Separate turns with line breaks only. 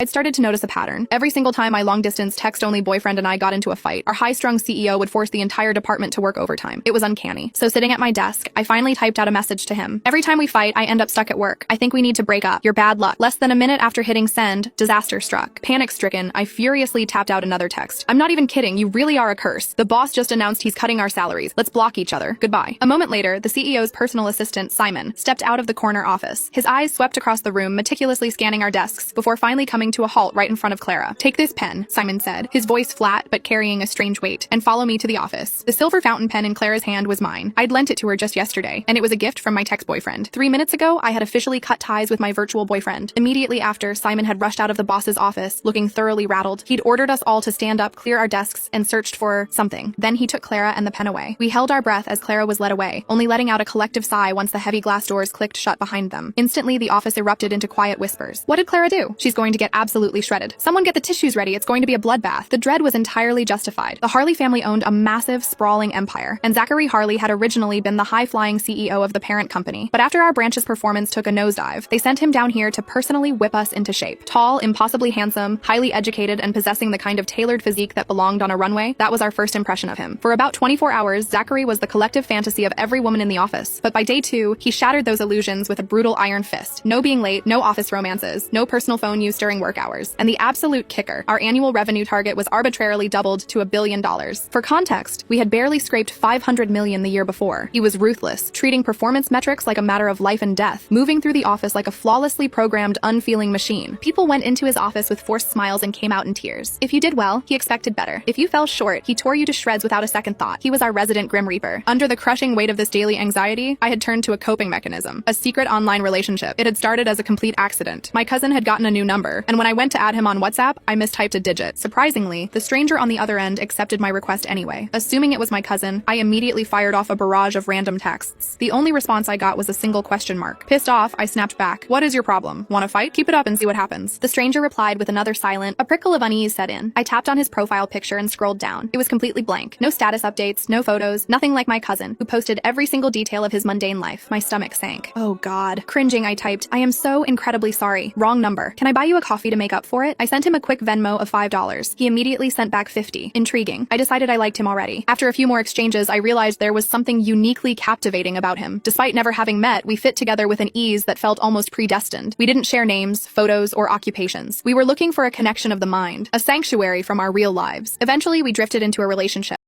I'd started to notice a pattern. Every single time my long-distance text-only boyfriend and I got into a fight, our high-strung CEO would force the entire department to work overtime. It was uncanny. So sitting at my desk, I finally typed out a message to him. Every time we fight, I end up stuck at work. I think we need to break up. You're bad luck. Less than a minute after hitting send, disaster struck. Panic-stricken, I furiously tapped out another text. I'm not even kidding. You really are a curse. The boss just announced he's cutting our salaries. Let's block each other. Goodbye. A moment later, the CEO's personal assistant, Simon, stepped out of the corner office. His eyes swept across the room, meticulously scanning our desks before finally coming to a halt right in front of Clara. Take this pen, Simon said, his voice flat but carrying a strange weight, and follow me to the office. The silver fountain pen in Clara's hand was mine. I'd lent it to her just yesterday, and it was a gift from my ex-boyfriend. 3 minutes ago, I had officially cut ties with my virtual boyfriend. Immediately after, Simon had rushed out of the boss's office, looking thoroughly rattled. He'd ordered us all to stand up, clear our desks, and searched for something. Then he took Clara and the pen away. We held our breath as Clara was led away, only letting out a collective sigh once the heavy glass doors clicked shut behind them. Instantly, the office erupted into quiet whispers. What did Clara do? She's going to get absolutely shredded. Someone get the tissues ready. It's going to be a bloodbath. The dread was entirely justified. The Harley family owned a massive, sprawling empire, and Zachary Harley had originally been the high-flying CEO of the parent company. But after our branch's performance took a nosedive, they sent him down here to personally whip us into shape. Tall, impossibly handsome, highly educated, and possessing the kind of tailored physique that belonged on a runway, that was our first impression of him. For about 24 hours, Zachary was the collective fantasy of every woman in the office. But by day 2, he shattered those illusions with a brutal iron fist. No being late, no office romances, no personal phone use during work hours. And the absolute kicker, our annual revenue target was arbitrarily doubled to $1 billion. For context, we had barely scraped 500 million the year before. He was ruthless, treating performance metrics like a matter of life and death, moving through the office like a flawlessly programmed, unfeeling machine. People went into his office with forced smiles and came out in tears. If you did well, he expected better. If you fell short, he tore you to shreds without a second thought. He was our resident Grim Reaper. Under the crushing weight of this daily anxiety, I had turned to a coping mechanism, a secret online relationship. It had started as a complete accident. My cousin had gotten a new number, and when I went to add him on WhatsApp, I mistyped a digit. Surprisingly, the stranger on the other end accepted my request anyway. Assuming it was my cousin, I immediately fired off a barrage of random texts. The only response I got was a single question mark. Pissed off, I snapped back. What is your problem? Want to fight? Keep it up and see what happens. The stranger replied with another silent. A prickle of unease set in. I tapped on his profile picture and scrolled down. It was completely blank. No status updates, no photos, nothing like my cousin, who posted every single detail of his mundane life. My stomach sank. Oh God. Cringing, I typed, I am so incredibly sorry. Wrong number. Can I buy you a coffee to make up for it? I sent him a quick Venmo of $5. He immediately sent back 50. Intriguing. I decided I liked him already. After a few more exchanges, I realized there was something uniquely captivating about him. Despite never having met, we fit together with an ease that felt almost predestined. We didn't share names, photos, or occupations. We were looking for a connection of the mind, a sanctuary from our real lives. Eventually, we drifted into a relationship.